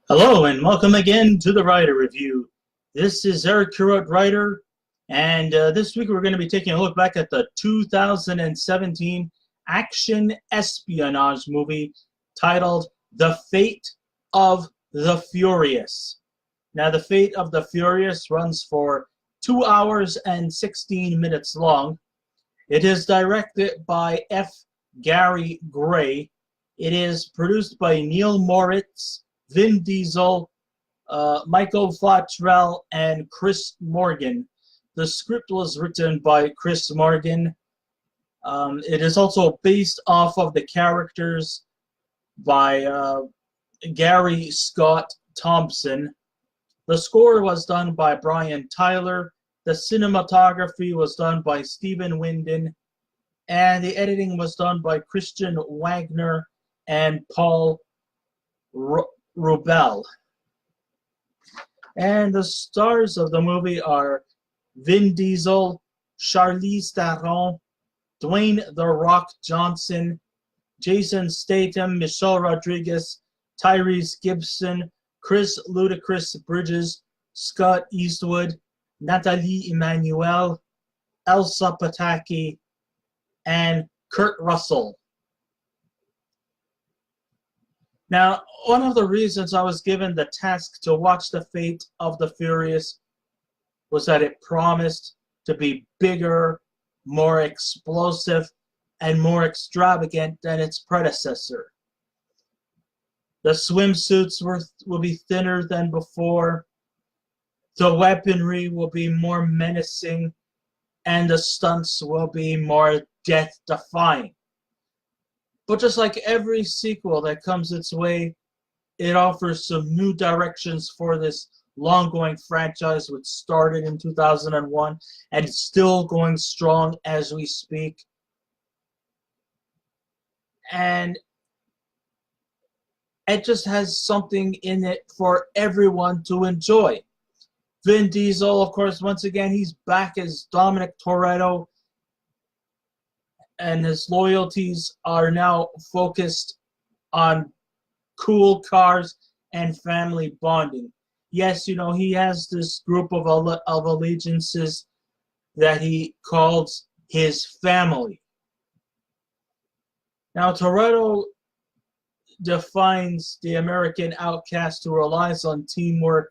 Hello and welcome again to the Writer Review. This is Eric Curot Writer, and this week we're going to be taking a look back at the 2017 action espionage movie titled The Fate of the Furious. Now, The Fate of the Furious runs for 2 hours and 16 minutes long. It is directed by F. Gary Gray. It is produced by Neil Moritz, Vin Diesel, Michael Flattrell, and Chris Morgan. The script was written by Chris Morgan. It is also based off of the characters by Gary Scott Thompson. The score was done by Brian Tyler. The cinematography was done by Stephen Winden. And the editing was done by Christian Wagner and Paul Rubel. And the stars of the movie are Vin Diesel, Charlize Theron, Dwayne "The Rock" Johnson, Jason Statham, Michelle Rodriguez, Tyrese Gibson, Chris Ludacris Bridges, Scott Eastwood, Natalie Emmanuel, Elsa Pataky, and Kurt Russell. Now, one of the reasons I was given the task to watch The Fate of the Furious was that it promised to be bigger, more explosive, and more extravagant than its predecessor. The swimsuits will be thinner than before, the weaponry will be more menacing, and the stunts will be more death-defying. But just like every sequel that comes its way, it offers some new directions for this long-going franchise, which started in 2001 and it's still going strong as we speak. And it just has something in it for everyone to enjoy. Vin Diesel, of course, once again, he's back as Dominic Toretto, and his loyalties are now focused on cool cars and family bonding. Yes, you know, he has this group of allegiances that he calls his family. Now, Toretto defines the American outcast who relies on teamwork,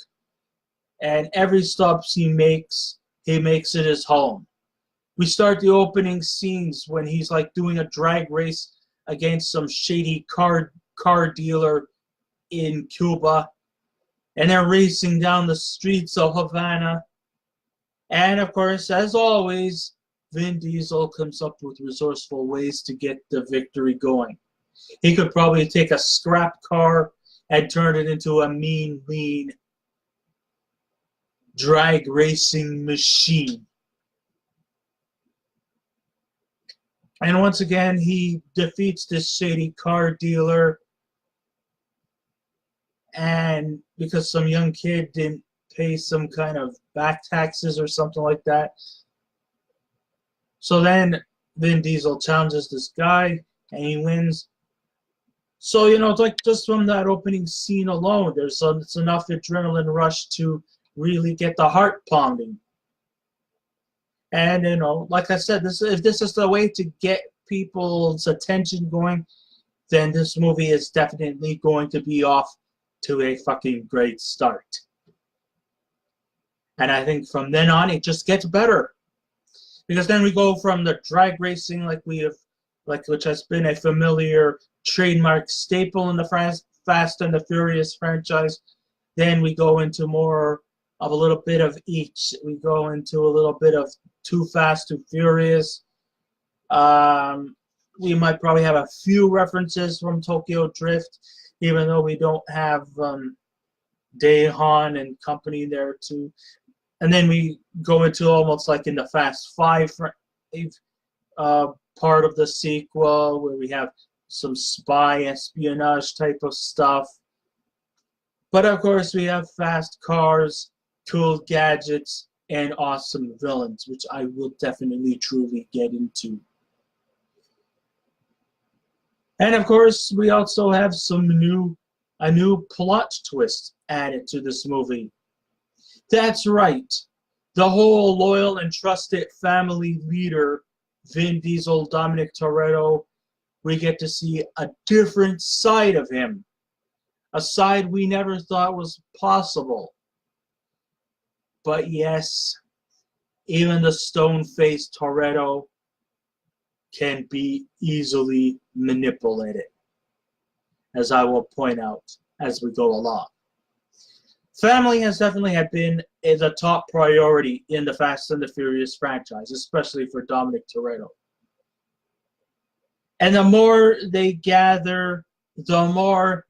and every stop he makes it his home. We start the opening scenes when he's like doing a drag race against some shady car dealer in Cuba, and they're racing down the streets of Havana. And of course, as always, Vin Diesel comes up with resourceful ways to get the victory going. He could probably take a scrap car and turn it into a mean, lean drag racing machine. And once again, he defeats this shady car dealer, and because some young kid didn't pay some kind of back taxes or something like that. So then Vin Diesel challenges this guy, and he wins. So, you know, it's like just from that opening scene alone, it's enough adrenaline rush to really get the heart pounding. And, you know, like I said, if this is the way to get people's attention going, then this movie is definitely going to be off to a fucking great start. And I think from then on, it just gets better. Because then we go from the drag racing which has been a familiar trademark staple in the Fast and the Furious franchise. Then we go into more of a little bit of each. We go into a little bit of Too Fast, Too Furious. We might probably have a few references from Tokyo Drift, even though we don't have Daehan and company there too. And then we go into almost like in the Fast Five part of the sequel, where we have some spy espionage type of stuff. But of course, we have fast cars, cool gadgets, and awesome villains, which I will definitely truly get into. And of course, we also have some new a new plot twist added to this movie. That's right. The whole loyal and trusted family leader, Vin Diesel, Dominic Toretto, we get to see a different side of him. A side we never thought was possible. But yes, even the stone-faced Toretto can be easily manipulated, as I will point out as we go along. Family has definitely been the top priority in the Fast and the Furious franchise, especially for Dominic Toretto. And the more they gather, the more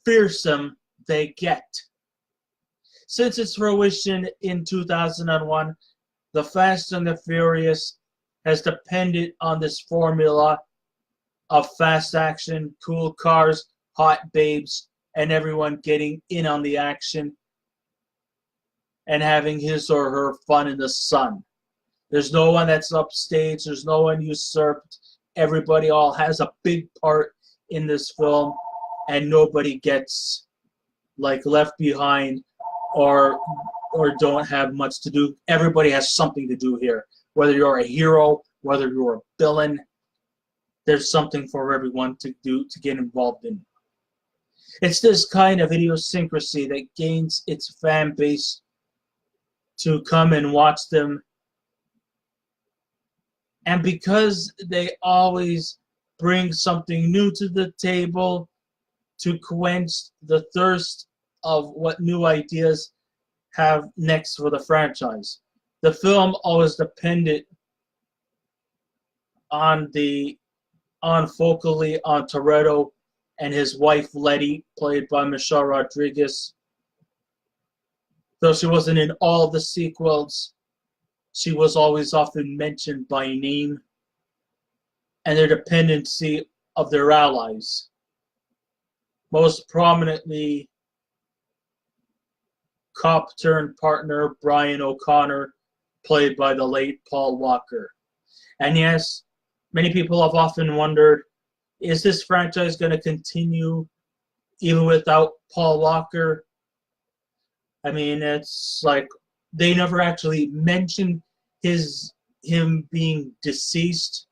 fearsome they get. Since its fruition in 2001, the Fast and the Furious has depended on this formula of fast action, cool cars, hot babes, and everyone getting in on the action and having his or her fun in the sun. There's no one that's upstaged. There's no one usurped. Everybody all has a big part in this film, and nobody gets like left behind or don't have much to do. Everybody has something to do here. Whether you're a hero, whether you're a villain, there's something for everyone to do, to get involved in. It's this kind of idiosyncrasy that gains its fan base to come and watch them. And because they always bring something new to the table to quench the thirst of what new ideas have next for the franchise. The film always depended on focally on Toretto and his wife Letty, played by Michelle Rodriguez. Though she wasn't in all the sequels, she was always often mentioned by name, and their dependency of their allies. Most prominently, cop-turned-partner Brian O'Connor, played by the late Paul Walker. And yes, many people have often wondered, is this franchise going to continue even without Paul Walker? I mean, it's like they never actually mentioned him being deceased,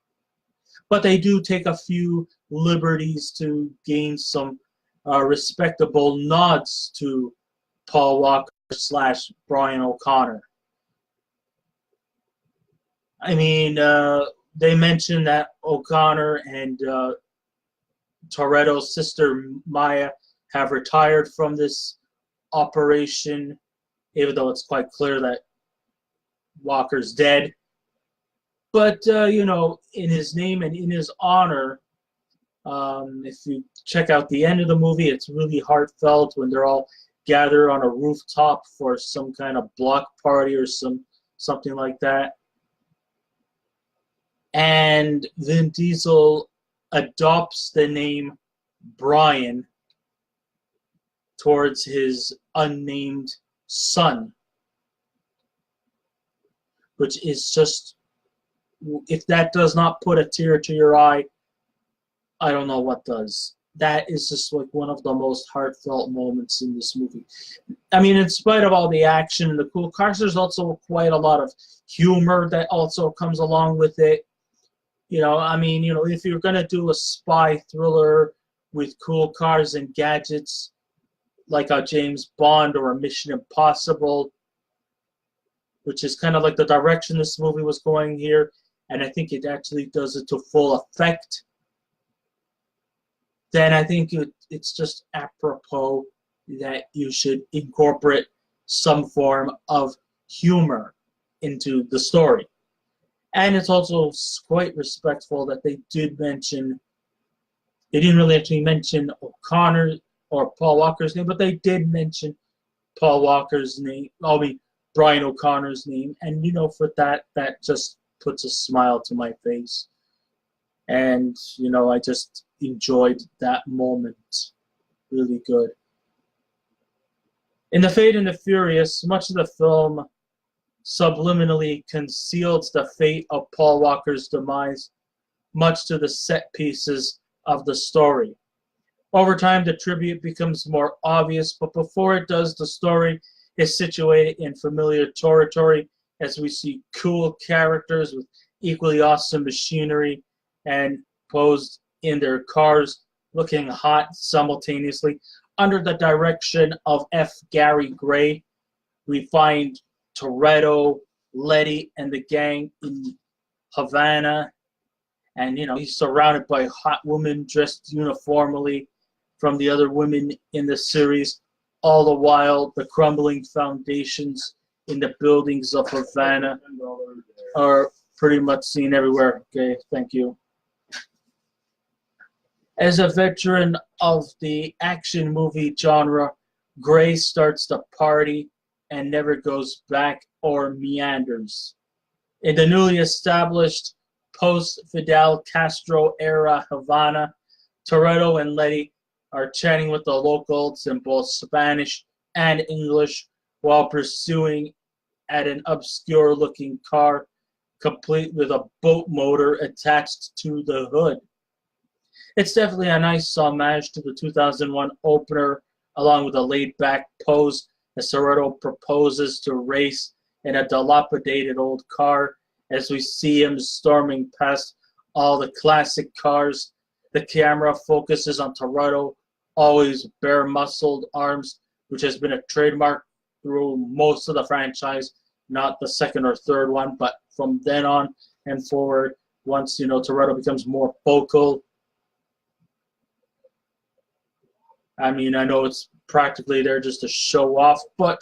but they do take a few liberties to gain some respectable nods to Paul Walker / Brian O'Connor. I mean, they mentioned that O'Connor and Toretto's sister Maya have retired from this operation, even though it's quite clear that Walker's dead. But, you know, in his name and in his honor, if you check out the end of the movie, it's really heartfelt when they're all gathered on a rooftop for some kind of block party or something like that. And Vin Diesel adopts the name Brian towards his unnamed son, which is just, if that does not put a tear to your eye, I don't know what does. That is just like one of the most heartfelt moments in this movie. I mean, in spite of all the action and the cool cars, there's also quite a lot of humor that also comes along with it. You know, I mean, you know, if you're going to do a spy thriller with cool cars and gadgets, like a James Bond or a Mission Impossible, which is kind of like the direction this movie was going here, and I think it actually does it to full effect, then I think it's just apropos that you should incorporate some form of humor into the story. And it's also quite respectful that they did mention, they didn't really actually mention O'Connor or Paul Walker's name, but they did mention Paul Walker's name, Brian O'Connor's name, and you know, for that just puts a smile to my face. And, you know, I just enjoyed that moment. Really good. In The Fate and the Furious, much of the film subliminally conceals the fate of Paul Walker's demise, much to the set pieces of the story. Over time, the tribute becomes more obvious, but before it does, the story is situated in familiar territory as we see cool characters with equally awesome machinery and posed in their cars, looking hot simultaneously. Under the direction of F. Gary Gray, we find Toretto, Letty, and the gang in Havana. And, he's surrounded by hot women dressed uniformly from the other women in the series. All the while, the crumbling foundations in the buildings of Havana are pretty much seen everywhere. Okay, thank you. As a veteran of the action movie genre, Gray starts the party and never goes back or meanders. In the newly established post-Fidel Castro era Havana, Toretto and Letty are chatting with the locals in both Spanish and English while pursuing at an obscure-looking car complete with a boat motor attached to the hood. It's definitely a nice homage to the 2001 opener, along with a laid-back pose as Toretto proposes to race in a dilapidated old car as we see him storming past all the classic cars. The camera focuses on Toretto, always bare-muscled arms, which has been a trademark through most of the franchise, not the second or third one, but from then on and forward, once, Toretto becomes more vocal. I mean, I know it's practically there just to show off, but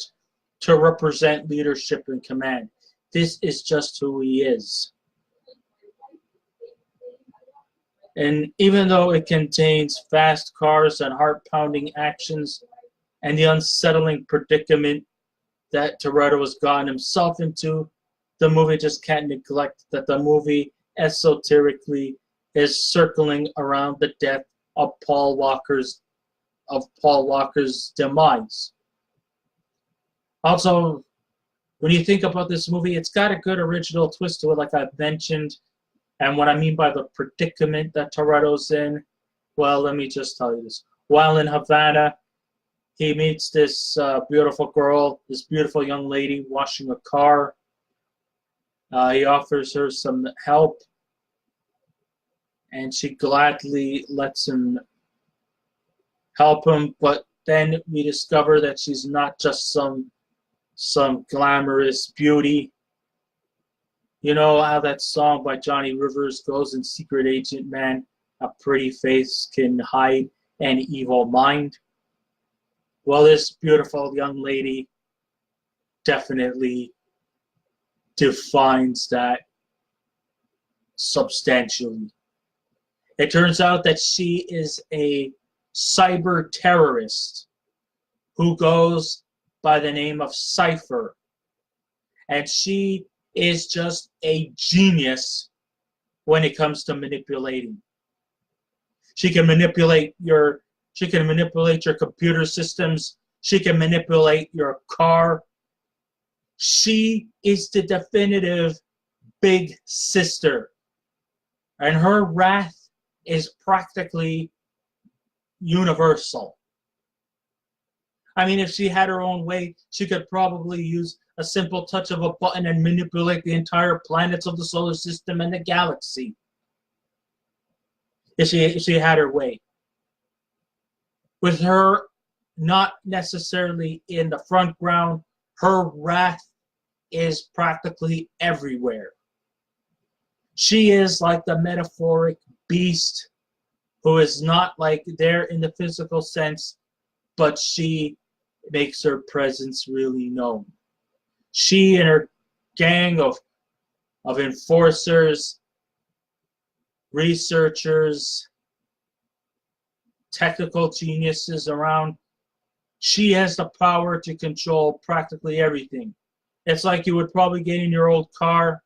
to represent leadership and command. This is just who he is. And even though it contains fast cars and heart-pounding actions and the unsettling predicament that Toretto has gotten himself into, the movie just can't neglect that the movie esoterically is circling around the death of Paul Walker's demise. Also, when you think about this movie, it's got a good original twist to it, like I've mentioned. And what I mean by the predicament that Toretto's in, well, let me just tell you this. While in Havana, he meets this beautiful girl, this beautiful young lady washing a car. He offers her some help, and she gladly lets him help him. But then we discover that she's not just some glamorous beauty. You know how that song by Johnny Rivers goes in Secret Agent Man, a pretty face can hide an evil mind? Well, this beautiful young lady definitely defines that substantially. It turns out that she is a cyber terrorist who goes by the name of Cypher, and she is just a genius when it comes to manipulating. She can manipulate your computer systems. She can manipulate your car. She is the definitive big sister, and her wrath is practically universal. I mean, if she had her own way, she could probably use a simple touch of a button and manipulate the entire planets of the solar system and the galaxy. If she had her way. With her not necessarily in the front ground, her wrath is practically everywhere. She is like the metaphoric beast who is not like there in the physical sense, but she makes her presence really known. She and her gang of enforcers, researchers, technical geniuses around, she has the power to control practically everything. It's like you would probably get in your old car,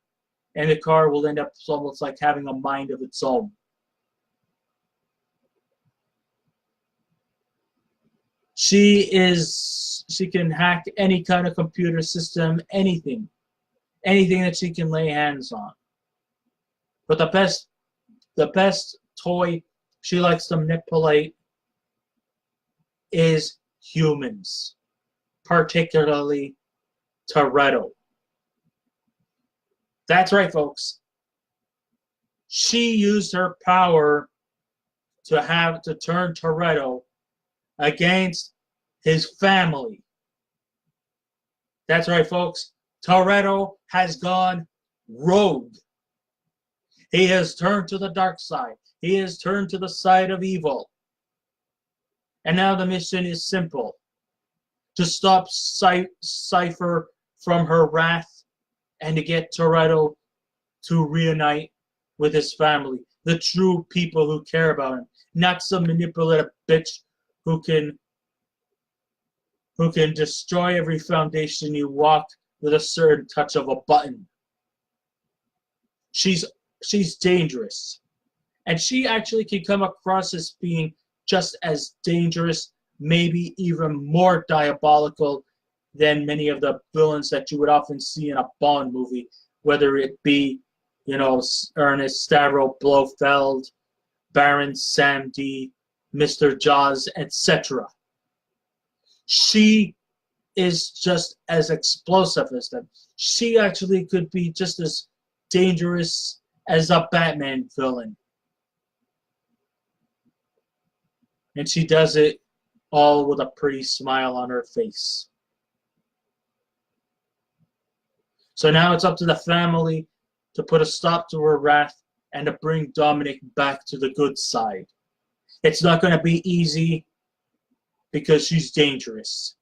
and the car will end up almost like having a mind of its own. She can hack any kind of computer system, anything that she can lay hands on. But the best toy she likes to manipulate is humans, particularly Toretto. That's right, folks. She used her power to turn Toretto against his family. That's right, folks. Toretto has gone rogue. He has turned to the dark side. He has turned to the side of evil. And now the mission is simple. To stop Cypher from her wrath and to get Toretto to reunite with his family. The true people who care about him. Not some manipulative bitch who can destroy every foundation you walk with a certain touch of a button. She's dangerous. And she actually can come across as being just as dangerous, maybe even more diabolical than many of the villains that you would often see in a Bond movie, whether it be, Ernest Stavro Blofeld, Baron Samedi, Mr. Jaws, etc. She is just as explosive as them. She actually could be just as dangerous as a Batman villain. And she does it all with a pretty smile on her face. So now it's up to the family to put a stop to her wrath and to bring Dominic back to the good side. It's not going to be easy because she's dangerous.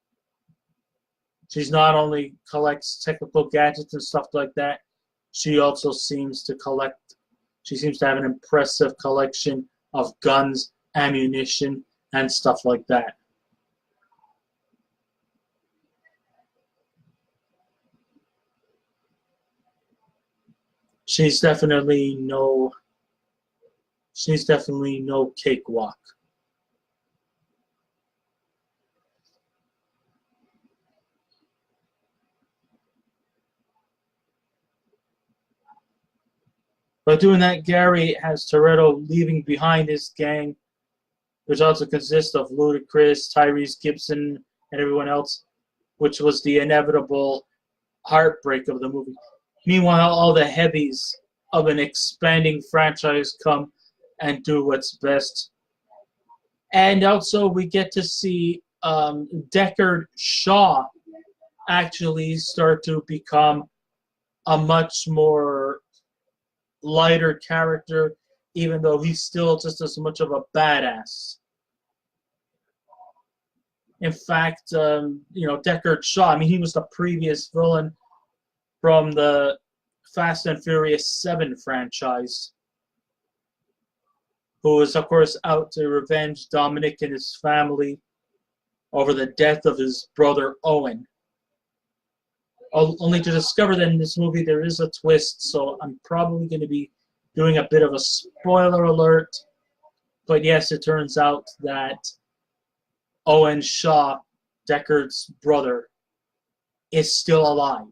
She's not only collects technical gadgets and stuff like that, she also seems to have an impressive collection of guns, ammunition, and stuff like that. She's definitely no cakewalk. By doing that, Gary has Toretto leaving behind his gang, which also consists of Ludacris, Tyrese, Gibson, and everyone else, which was the inevitable heartbreak of the movie. Meanwhile, all the heavies of an expanding franchise come and do what's best. And also, we get to see Deckard Shaw actually start to become a much more lighter character, even though he's still just as much of a badass. In fact, Deckard Shaw, he was the previous villain from the Fast and Furious 7 franchise, who was, of course, out to revenge Dominic and his family over the death of his brother Owen. Only to discover that in this movie there is a twist, so I'm probably going to be doing a bit of a spoiler alert. But yes, it turns out that Owen Shaw, Deckard's brother, is still alive.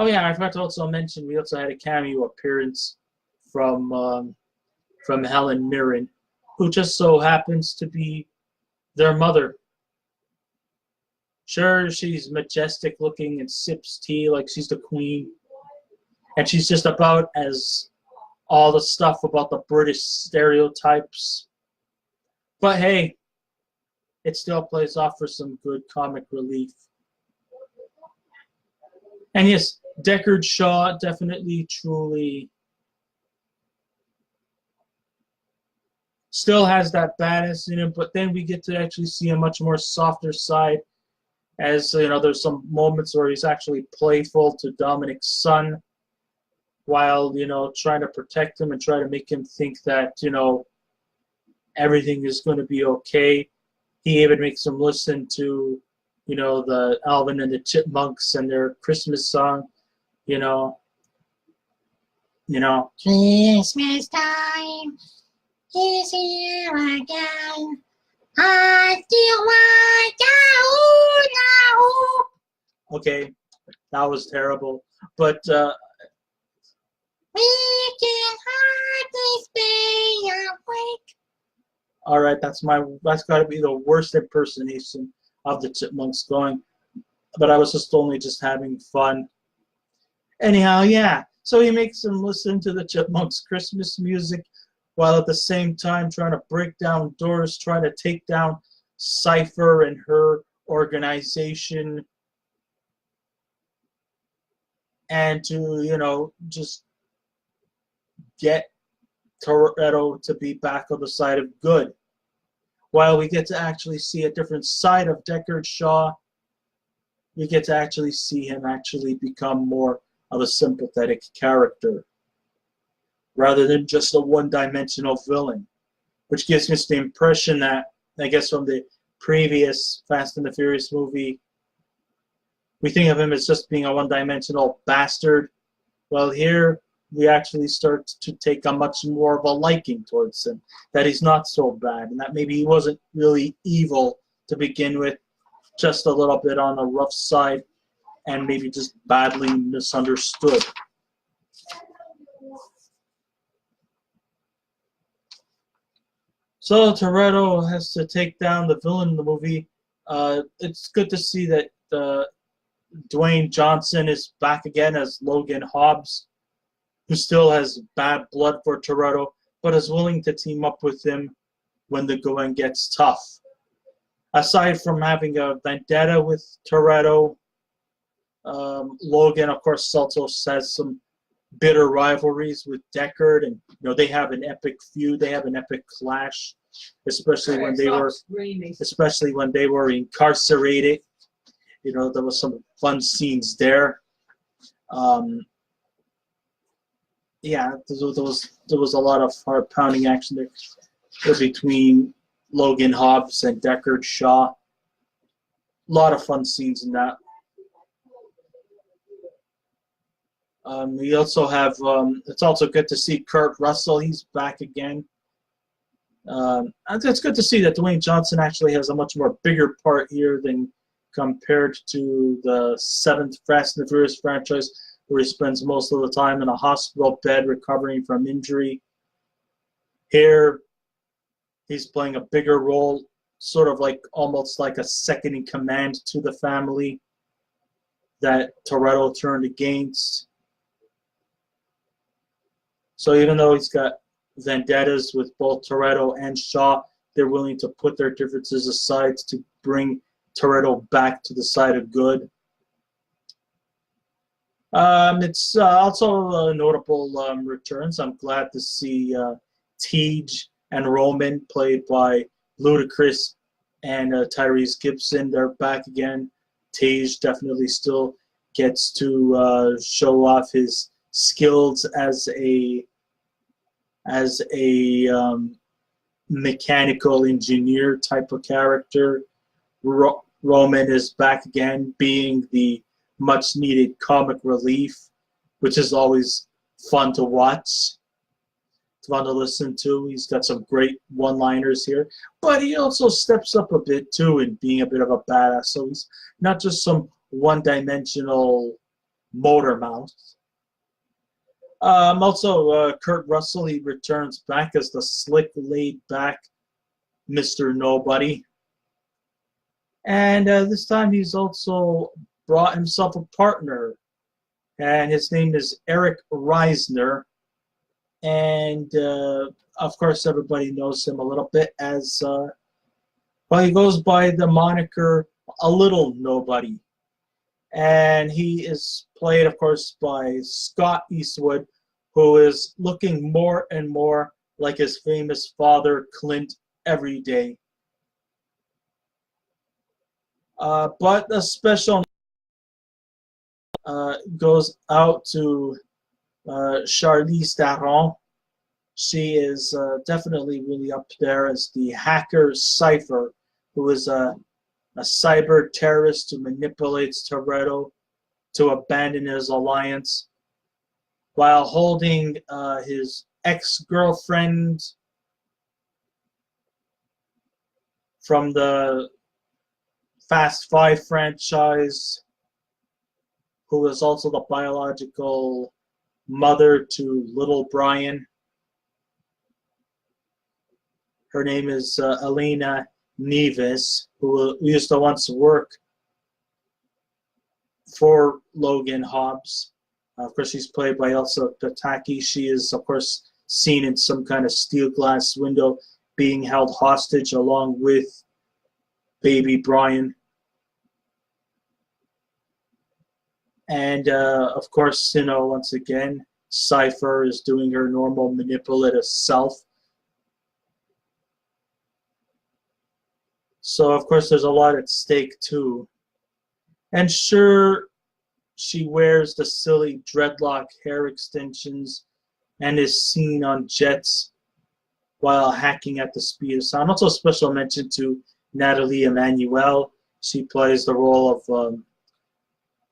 Oh yeah, I forgot to also mention we also had a cameo appearance from Helen Mirren, who just so happens to be their mother. Sure, she's majestic looking and sips tea like she's the queen. And she's just about as all the stuff about the British stereotypes. But hey, it still plays off for some good comic relief. And yes, Deckard Shaw definitely, truly still has that badass in him, but then we get to actually see a much more softer side, as there's some moments where he's actually playful to Dominic's son, while trying to protect him and try to make him think that everything is going to be okay. He even makes him listen to the Alvin and the Chipmunks and their Christmas song. Christmas time is here again. I still want you now. Okay, that was terrible. But we can hardly stay awake. All right, that's got to be the worst impersonation of the Chipmunks going. But I was only just having fun. Anyhow, yeah. So he makes them listen to the Chipmunks' Christmas music, while at the same time trying to break down doors, trying to take down Cypher and her organization, and to, just get Toretto to be back on the side of good. While we get to actually see a different side of Deckard Shaw, we get to actually see him actually become more of a sympathetic character, rather than just a one-dimensional villain, which gives us the impression that, I guess from the previous Fast and the Furious movie, we think of him as just being a one-dimensional bastard. Well, here we actually start to take a much more of a liking towards him, that he's not so bad, and that maybe he wasn't really evil to begin with, just a little bit on the rough side, and maybe just badly misunderstood. So Toretto has to take down the villain in the movie. It's good to see that Dwayne Johnson is back again as Logan Hobbs, who still has bad blood for Toretto, but is willing to team up with him when the going gets tough. Aside from having a vendetta with Toretto, Logan, of course, also has some bitter rivalries with Deckard, and they have an epic feud. They have an epic clash, especially when they were incarcerated. There was some fun scenes there. Yeah, there was a lot of heart pounding action there between Logan Hobbs and Deckard Shaw. A lot of fun scenes in that. We also have, it's also good to see Kurt Russell. He's back again. It's good to see that Dwayne Johnson actually has a much more bigger part here than compared to the 7th Fast and the Furious franchise, where he spends most of the time in a hospital bed recovering from injury. Here, he's playing a bigger role, sort of almost like a second in command to the family that Toretto turned against. So even though he's got vendettas with both Toretto and Shaw, they're willing to put their differences aside to bring Toretto back to the side of good. It's also notable returns. I'm glad to see Tej and Roman, played by Ludacris and Tyrese Gibson. They're back again. Tej definitely still gets to show off his skills as a mechanical engineer type of character. Roman is back again, being the much needed comic relief, which is always fun to watch. It's fun to listen to. He's got some great one-liners here, but he also steps up a bit too in being a bit of a badass. So he's not just some one-dimensional motor mouth. Also, Kurt Russell, he returns back as the slick, laid-back Mr. Nobody. And this time he's also brought himself a partner, and his name is Eric Reisner. And, of course, everybody knows him a little bit as, he goes by the moniker A Little Nobody. And he is played, of course, by Scott Eastwood, who is looking more and more like his famous father, Clint, every day. But a special goes out to Charlize Theron. She is definitely really up there as the hacker Cypher, who is a cyber terrorist who manipulates Toretto to abandon his alliance while holding his ex-girlfriend from the Fast 5 franchise, who is also the biological mother to little Brian. Her name is Elena Neves, who used to once work for Logan Hobbs. Of course, she's played by Elsa Pataky. She is, of course, seen in some kind of steel glass window being held hostage along with baby Brian. And, of course, once again, Cypher is doing her normal manipulative self. So, of course, there's a lot at stake, too. And sure, she wears the silly dreadlock hair extensions and is seen on jets while hacking at the speed of sound. Also, special mention to Natalie Emmanuel. She plays the role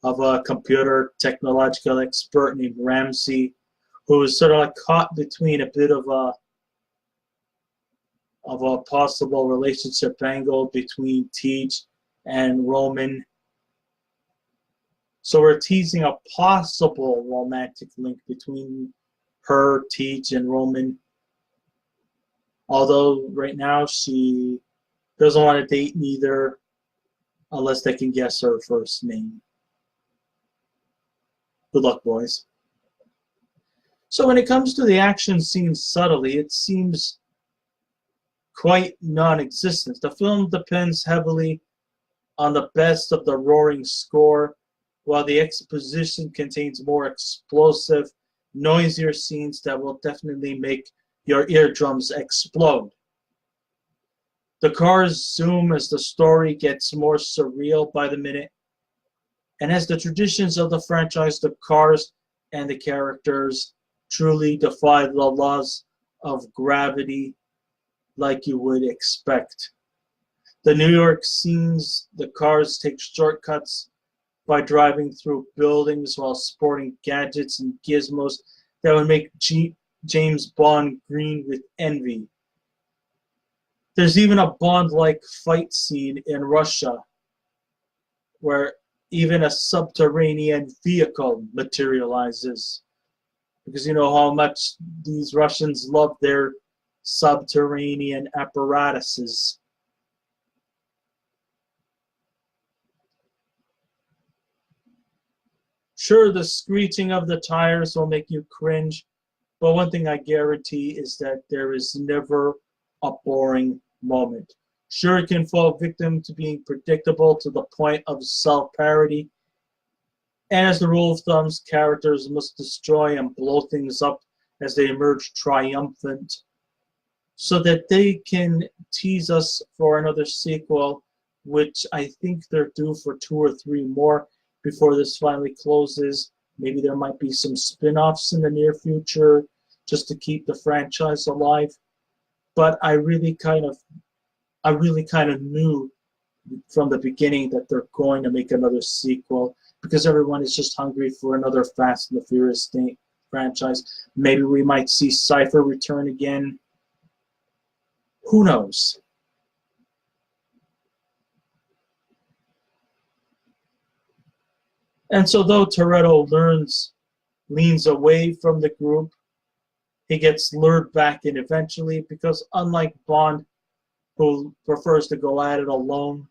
of a computer technological expert named Ramsey, who is sort of like caught between a bit of a possible relationship angle between Teach and Roman. So we're teasing a possible romantic link between her, Teach, and Roman. Although right now she doesn't want to date neither unless they can guess her first name. Good luck, boys. So when it comes to the action scenes subtly, it seems quite non-existent. The film depends heavily on the best of the roaring score, while the exposition contains more explosive, noisier scenes that will definitely make your eardrums explode. The cars zoom as the story gets more surreal by the minute, and as the traditions of the franchise, the cars and the characters truly defy the laws of gravity like you would expect. The New York scenes, the cars take shortcuts by driving through buildings while sporting gadgets and gizmos that would make James Bond green with envy. There's even a Bond-like fight scene in Russia where even a subterranean vehicle materializes. Because you know how much these Russians love their subterranean apparatuses. Sure, the screeching of the tires will make you cringe, but one thing I guarantee is that there is never a boring moment. Sure, it can fall victim to being predictable to the point of self-parody, and as the rule of thumb, characters must destroy and blow things up as they emerge triumphant, so that they can tease us for another sequel, which I think they're due for 2 or 3 more before this finally closes. Maybe there might be some spin-offs in the near future just to keep the franchise alive. But I really kind of knew from the beginning that they're going to make another sequel because everyone is just hungry for another Fast and the Furious franchise. Maybe we might see Cypher return again. Who knows? And so though Toretto leans away from the group, he gets lured back in eventually because unlike Bond, who prefers to go at it alone,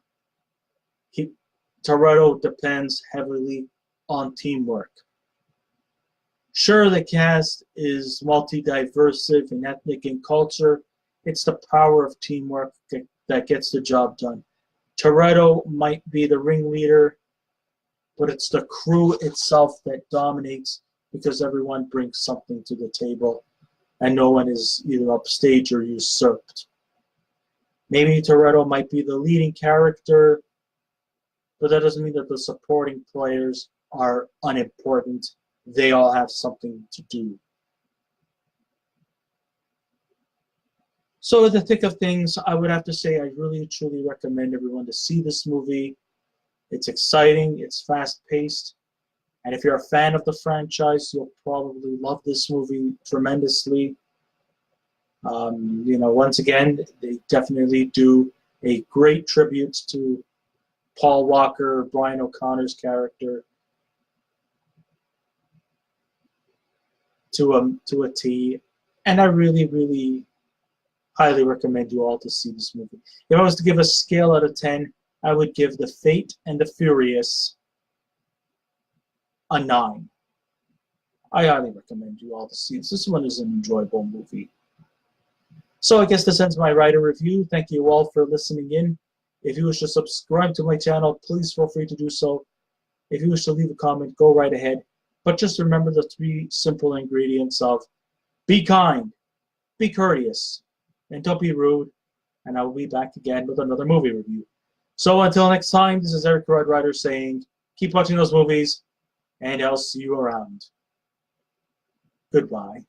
Toretto depends heavily on teamwork. Sure, the cast is multi-diversive in ethnic and culture. It's the power of teamwork that gets the job done. Toretto might be the ringleader, but it's the crew itself that dominates because everyone brings something to the table and no one is either upstaged or usurped. Maybe Toretto might be the leading character, but that doesn't mean that the supporting players are unimportant. They all have something to do. So in the thick of things, I would have to say I really, truly recommend everyone to see this movie. It's exciting, it's fast-paced, and if you're a fan of the franchise, you'll probably love this movie tremendously. Once again, they definitely do a great tribute to Paul Walker, Brian O'Connor's character, to a T. And I really, really highly recommend you all to see this movie. If I was to give a scale out of 10, I would give The Fate and the Furious a 9. I highly recommend you all to see this. This one is an enjoyable movie. So I guess this ends my writer review. Thank you all for listening in. If you wish to subscribe to my channel, please feel free to do so. If you wish to leave a comment, go right ahead. But just remember the 3 simple ingredients of be kind, be courteous, and don't be rude. And I will be back again with another movie review. So until next time, this is Eric Red Rider saying, keep watching those movies, and I'll see you around. Goodbye.